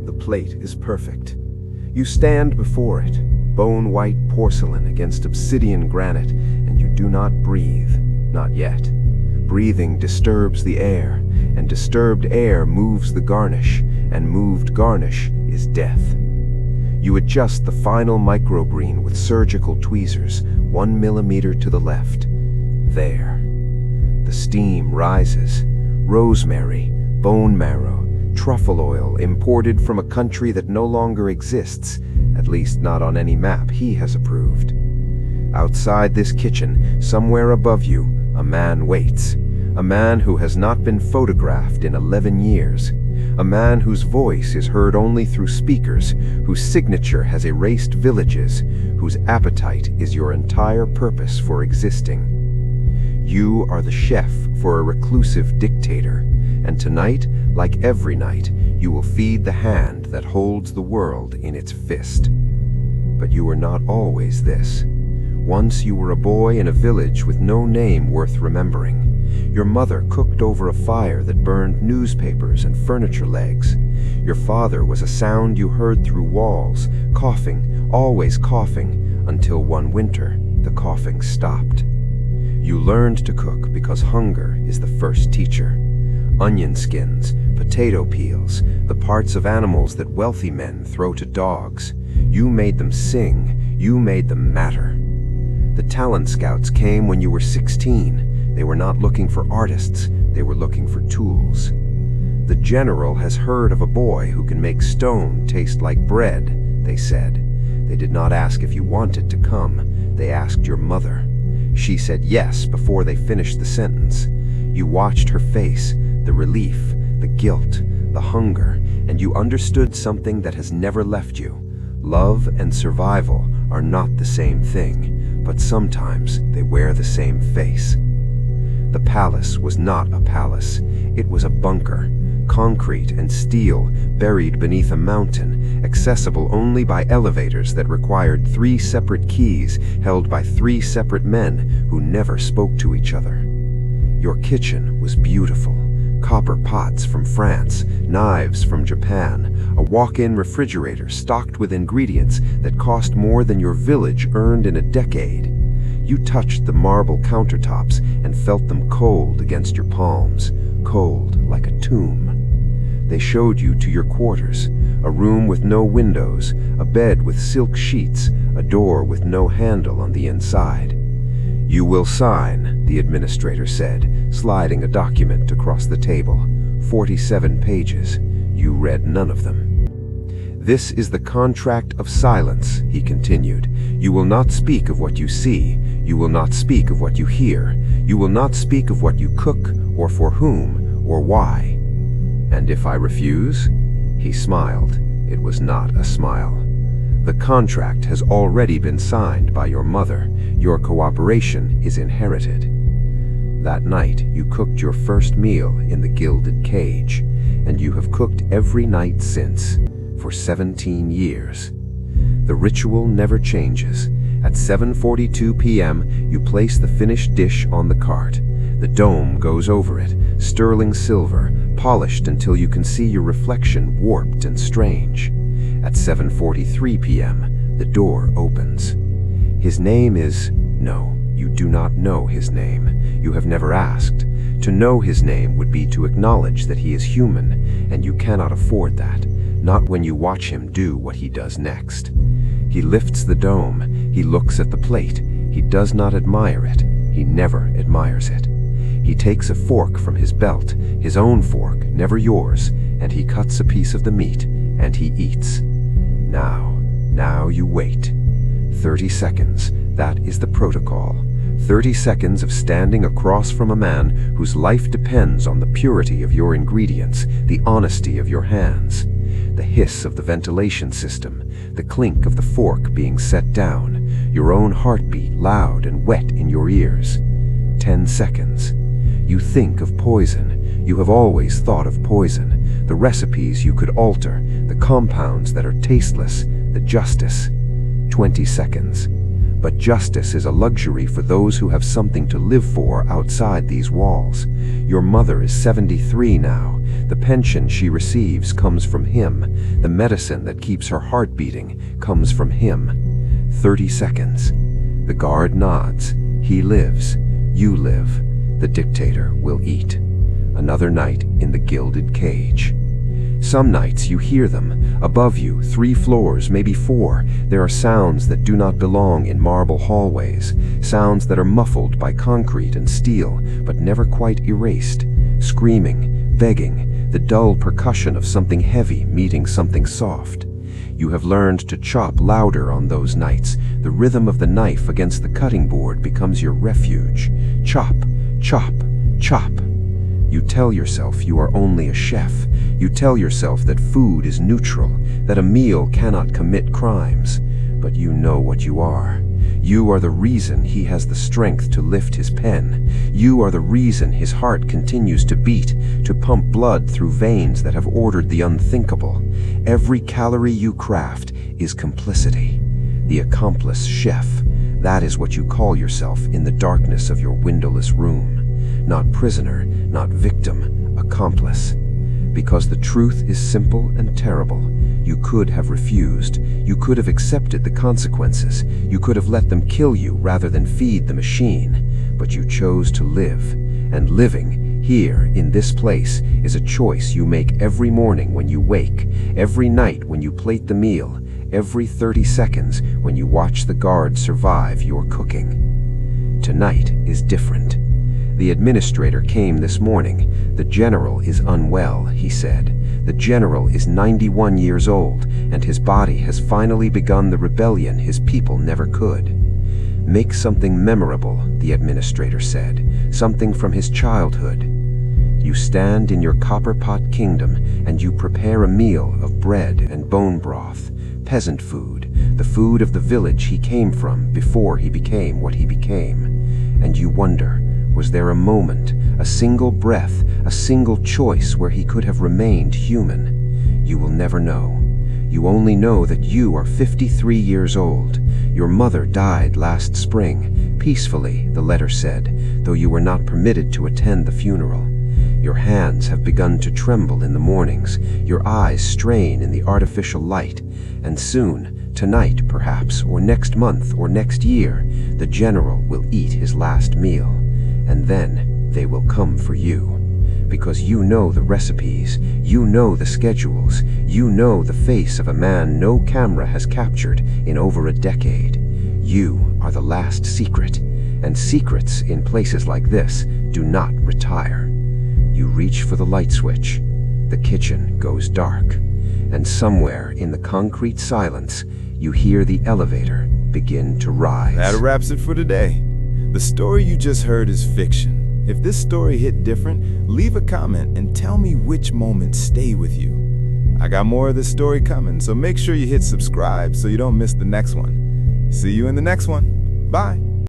The plate is perfect. You stand before it, bone-white porcelain against obsidian granite, and you do not breathe, not yet. Breathing disturbs the air, and disturbed air moves the garnish, and moved garnish is death. You adjust the final microbrine with surgical tweezers, 1 millimeter to the left. There. The steam rises. Rosemary, bone marrow, truffle oil imported from a country that no longer exists, at least not on any map he has approved. Outside this kitchen, somewhere above you, a man waits. A man who has not been photographed in 11 years. A man whose voice is heard only through speakers, whose signature has erased villages, whose appetite is your entire purpose for existing. You are the chef for a reclusive dictator, and tonight, like every night, you will feed the hand that holds the world in its fist. But you were not always this. Once you were a boy in a village with no name worth remembering. Your mother cooked over a fire that burned newspapers and furniture legs. Your father was a sound you heard through walls, coughing, always coughing, until one winter the coughing stopped. You learned to cook because hunger is the first teacher. Onion skins, potato peels, the parts of animals that wealthy men throw to dogs. You made them sing, you made them matter. The talent scouts came when you were 16. They were not looking for artists, they were looking for tools. The general has heard of a boy who can make stone taste like bread, they said. They did not ask if you wanted to come, they asked your mother. She said yes before they finished the sentence. You watched her face, the relief, the guilt, the hunger, and you understood something that has never left you. Love and survival are not the same thing, but sometimes they wear the same face. The palace was not a palace, it was a bunker, concrete and steel buried beneath a mountain, accessible only by elevators that required 3 separate keys held by 3 separate men who never spoke to each other. Your kitchen was beautiful. Copper pots from France, knives from Japan, a walk-in refrigerator stocked with ingredients that cost more than your village earned in a decade. You touched the marble countertops and felt them cold against your palms, cold like a tomb. They showed you to your quarters, a room with no windows, a bed with silk sheets, a door with no handle on the inside. You will sign, the administrator said, sliding a document across the table. 47 pages. You read none of them. This is the contract of silence, he continued. You will not speak of what you see. You will not speak of what you hear. You will not speak of what you cook, or for whom, or why. And if I refuse? He smiled. It was not a smile. The contract has already been signed by your mother. Your cooperation is inherited. That night, you cooked your first meal in the Gilded Cage, and you have cooked every night since, for 17 years. The ritual never changes. At 7:42 p.m., you place the finished dish on the cart. The dome goes over it, sterling silver, polished until you can see your reflection warped and strange. At 7:43 p.m., the door opens. His name is... No, you do not know his name. You have never asked. To know his name would be to acknowledge that he is human, and you cannot afford that, not when you watch him do what he does next. He lifts the dome, he looks at the plate, he does not admire it, he never admires it. He takes a fork from his belt, his own fork, never yours, and he cuts a piece of the meat, and he eats. Now you wait. 30 seconds, that is the protocol. 30 seconds of standing across from a man whose life depends on the purity of your ingredients, the honesty of your hands. The hiss of the ventilation system, the clink of the fork being set down, your own heartbeat loud and wet in your ears. 10 seconds. You think of poison. You have always thought of poison, the recipes you could alter, the compounds that are tasteless, the justice. 20 seconds. But justice is a luxury for those who have something to live for outside these walls. Your mother is 73 now. The pension she receives comes from him. The medicine that keeps her heart beating comes from him. 30 seconds. The guard nods. He lives. You live. The dictator will eat. Another night in the Gilded Cage. Some nights you hear them. Above you, 3 floors, maybe 4, there are sounds that do not belong in marble hallways, sounds that are muffled by concrete and steel, but never quite erased. Screaming, begging, the dull percussion of something heavy meeting something soft. You have learned to chop louder on those nights. The rhythm of the knife against the cutting board becomes your refuge. Chop, chop, chop. You tell yourself you are only a chef. You tell yourself that food is neutral, that a meal cannot commit crimes. But you know what you are. You are the reason he has the strength to lift his pen. You are the reason his heart continues to beat, to pump blood through veins that have ordered the unthinkable. Every calorie you craft is complicity. The accomplice chef. That is what you call yourself in the darkness of your windowless room. Not prisoner, not victim, accomplice. Because the truth is simple and terrible. You could have refused. You could have accepted the consequences. You could have let them kill you rather than feed the machine. But you chose to live. And living, here, in this place, is a choice you make every morning when you wake, every night when you plate the meal, every 30 seconds when you watch the guards survive your cooking. Tonight is different. The administrator came this morning. The general is unwell, he said. The general is 91 years old, and his body has finally begun the rebellion his people never could. Make something memorable, the administrator said, something from his childhood. You stand in your copper pot kingdom, and you prepare a meal of bread and bone broth, peasant food, the food of the village he came from before he became what he became. And you wonder, was there a moment, a single breath, a single choice where he could have remained human? You will never know. You only know that you are 53 years old. Your mother died last spring, peacefully, the letter said, though you were not permitted to attend the funeral. Your hands have begun to tremble in the mornings, your eyes strain in the artificial light, and soon, tonight perhaps, or next month, or next year, the general will eat his last meal. And then they will come for you. Because you know the recipes, you know the schedules, you know the face of a man no camera has captured in over a decade. You are the last secret, and secrets in places like this do not retire. You reach for the light switch. The kitchen goes dark, and somewhere in the concrete silence, you hear the elevator begin to rise. That wraps it for today. The story you just heard is fiction. If this story hit different, leave a comment and tell me which moments stay with you. I got more of this story coming, so make sure you hit subscribe so you don't miss the next one. See you in the next one. Bye.